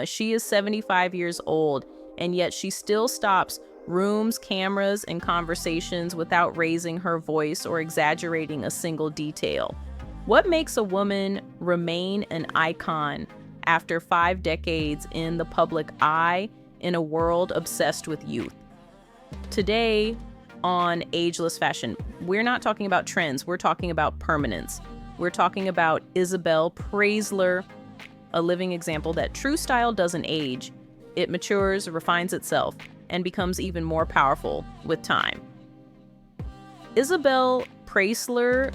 She is 75 years old, and yet she still stops rooms, cameras, and conversations without raising her voice or exaggerating a single detail. What makes a woman remain an icon after 5 decades in the public eye in a world obsessed with youth? Today on Ageless Fashion, we're not talking about trends, we're talking about permanence. We're talking about Isabelle Praler, a living example that true style doesn't age. It matures, refines itself, and becomes even more powerful with time. Isabelle Praler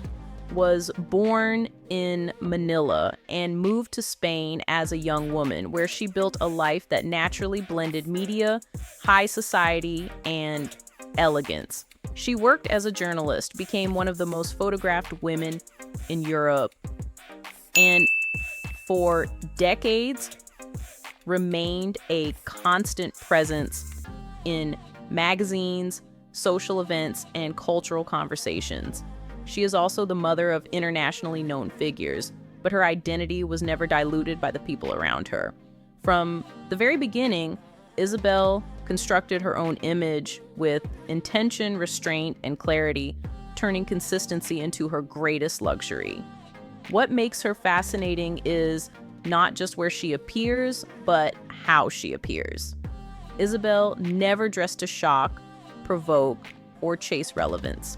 was born in Manila and moved to Spain as a young woman, where she built a life that naturally blended media, high society, and elegance. She worked as a journalist, became one of the most photographed women in Europe, and for decades remained a constant presence in magazines, social events, and cultural conversations. She is also the mother of internationally known figures, but her identity was never diluted by the people around her. From the very beginning, Isabelle constructed her own image with intention, restraint, and clarity, turning consistency into her greatest luxury. What makes her fascinating is not just where she appears, but how she appears. Isabelle never dressed to shock, provoke, or chase relevance.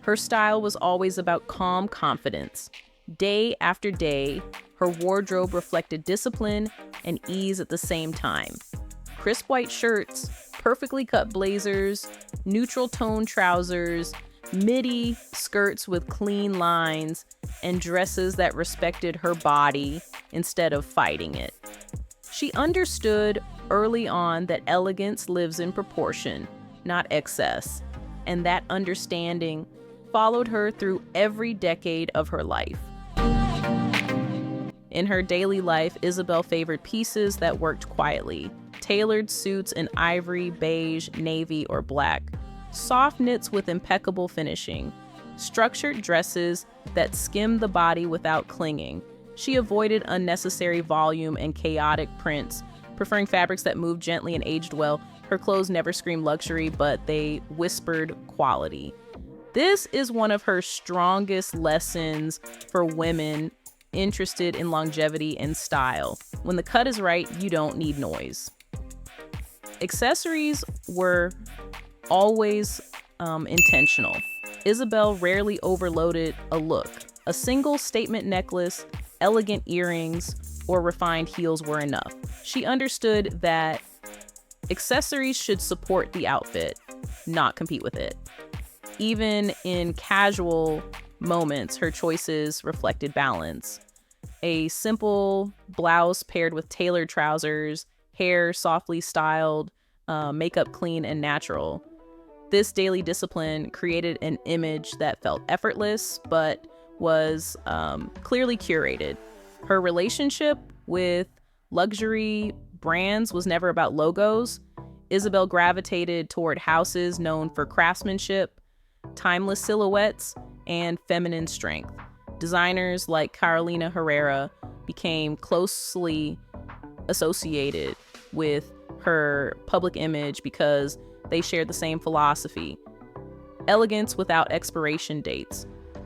Her style was always about calm confidence. Day after day, her wardrobe reflected discipline and ease at the same time. Crisp white shirts, perfectly cut blazers, neutral tone trousers, midi skirts with clean lines, and dresses that respected her body instead of fighting it. She understood early on that elegance lives in proportion, not excess, and that understanding followed her through every decade of her life. In her daily life, Isabelle favored pieces that worked quietly. Tailored suits in ivory, beige, navy, or black. Soft knits with impeccable finishing. Structured dresses that skimmed the body without clinging. She avoided unnecessary volume and chaotic prints, preferring fabrics that moved gently and aged well. Her clothes never screamed luxury, but they whispered quality. This is one of her strongest lessons for women interested in longevity and style. When the cut is right, you don't need noise. Accessories were always intentional. Isabelle rarely overloaded a look. A single statement necklace, elegant earrings, or refined heels were enough. She understood that accessories should support the outfit, not compete with it. Even in casual moments, her choices reflected balance. A simple blouse paired with tailored trousers, hair softly styled, makeup clean and natural. This daily discipline created an image that felt effortless, but was clearly curated. Her relationship with luxury brands was never about logos. Isabelle gravitated toward houses known for craftsmanship, timeless silhouettes, and feminine strength. Designers like Carolina Herrera became closely associated with her public image because they shared the same philosophy. Elegance without expiration dates.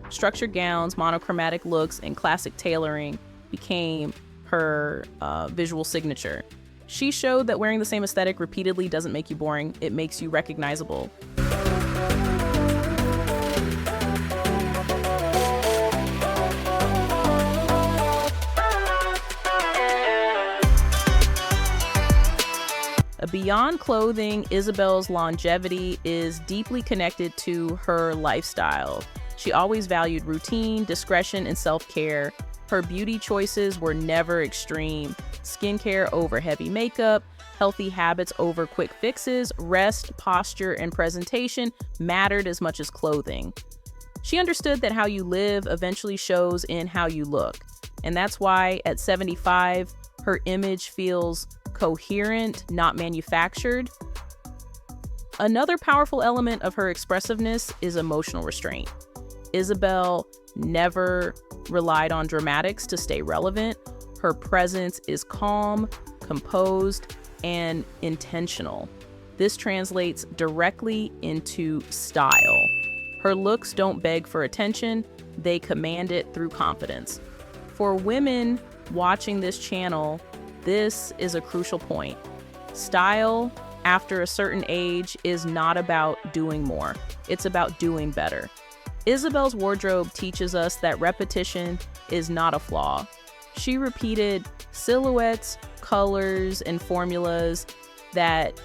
Structured gowns, monochromatic looks, and classic tailoring became her visual signature. She showed that wearing the same aesthetic repeatedly doesn't make you boring, it makes you recognizable. Beyond clothing, Isabelle's longevity is deeply connected to her lifestyle. She always valued routine, discretion, and self-care. Her beauty choices were never extreme. Skincare over heavy makeup, healthy habits over quick fixes, rest, posture, and presentation mattered as much as clothing. She understood that how you live eventually shows in how you look. And that's why at 75, her image feels coherent, not manufactured. Another powerful element of her expressiveness is emotional restraint. Isabelle never relied on dramatics to stay relevant. Her presence is calm, composed, and intentional. This translates directly into style. Her looks don't beg for attention, they command it through confidence. For women watching this channel, this is a crucial point. Style, after a certain age, is not about doing more. It's about doing better. Isabelle's wardrobe teaches us that repetition is not a flaw. She repeated silhouettes, colors, and formulas that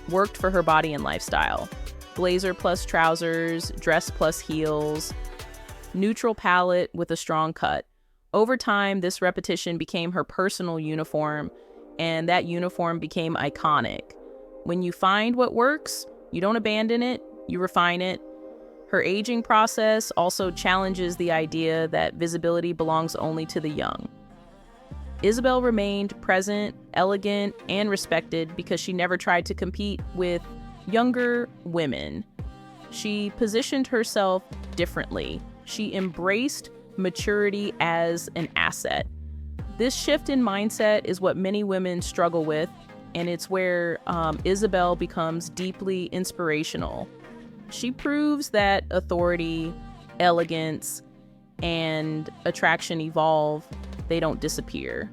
worked for her body and lifestyle. Blazer plus trousers, dress plus heels, neutral palette with a strong cut. Over time, this repetition became her personal uniform, and that uniform became iconic. When you find what works, you don't abandon it, you refine it. Her aging process also challenges the idea that visibility belongs only to the young. Isabelle remained present, elegant, and respected because she never tried to compete with younger women. She positioned herself differently. She embraced maturity as an asset. This shift in mindset is what many women struggle with, and it's where Isabelle becomes deeply inspirational. She proves that authority, elegance, and attraction evolve, they don't disappear.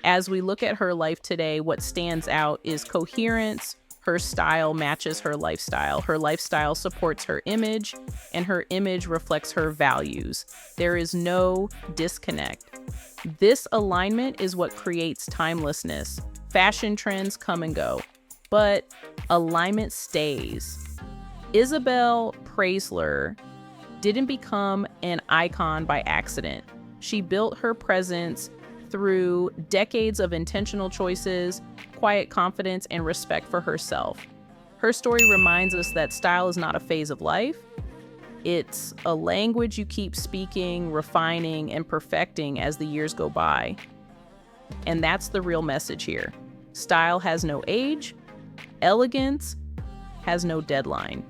As we look at her life today, what stands out is coherence. Her style matches her lifestyle. Her lifestyle supports her image, and her image reflects her values. There is no disconnect. This alignment is what creates timelessness. Fashion trends come and go, but alignment stays. Isabelle Praler didn't become an icon by accident. She built her presence through decades of intentional choices, quiet confidence, and respect for herself. Her story reminds us that style is not a phase of life. It's a language you keep speaking, refining, and perfecting as the years go by. And that's the real message here. Style has no age, elegance has no deadline,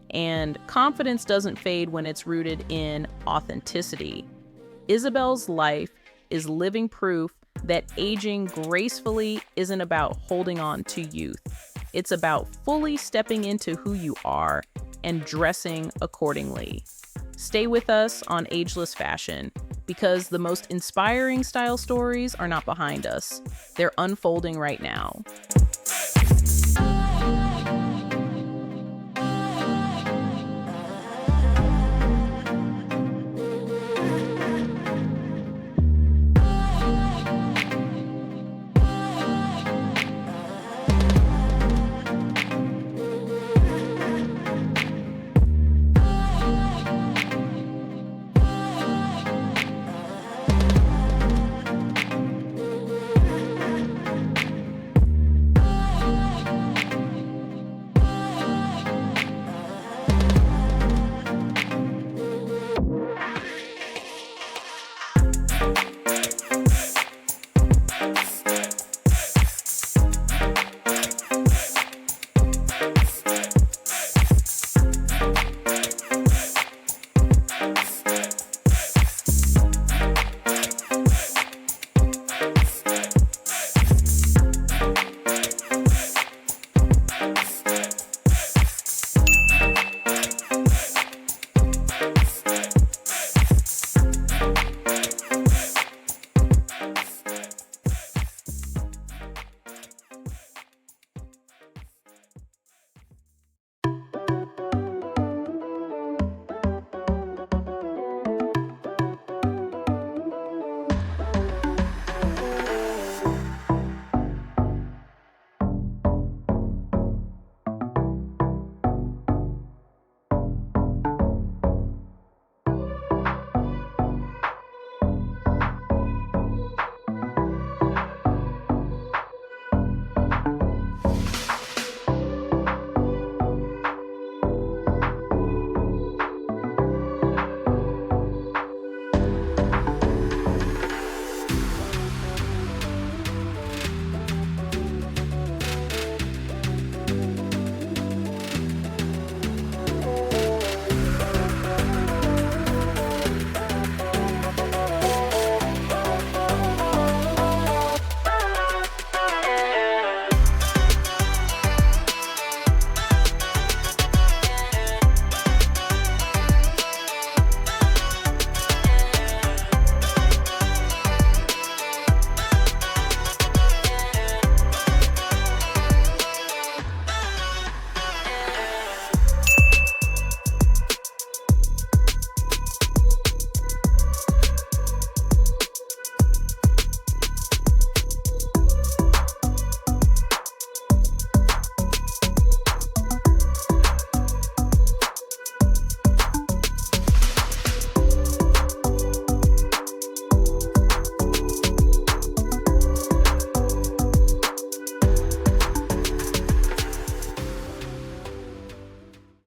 and confidence doesn't fade when it's rooted in authenticity. Isabelle's life is living proof that aging gracefully isn't about holding on to youth. It's about fully stepping into who you are and dressing accordingly. Stay with us on Ageless Fashion, because the most inspiring style stories are not behind us. They're unfolding right now.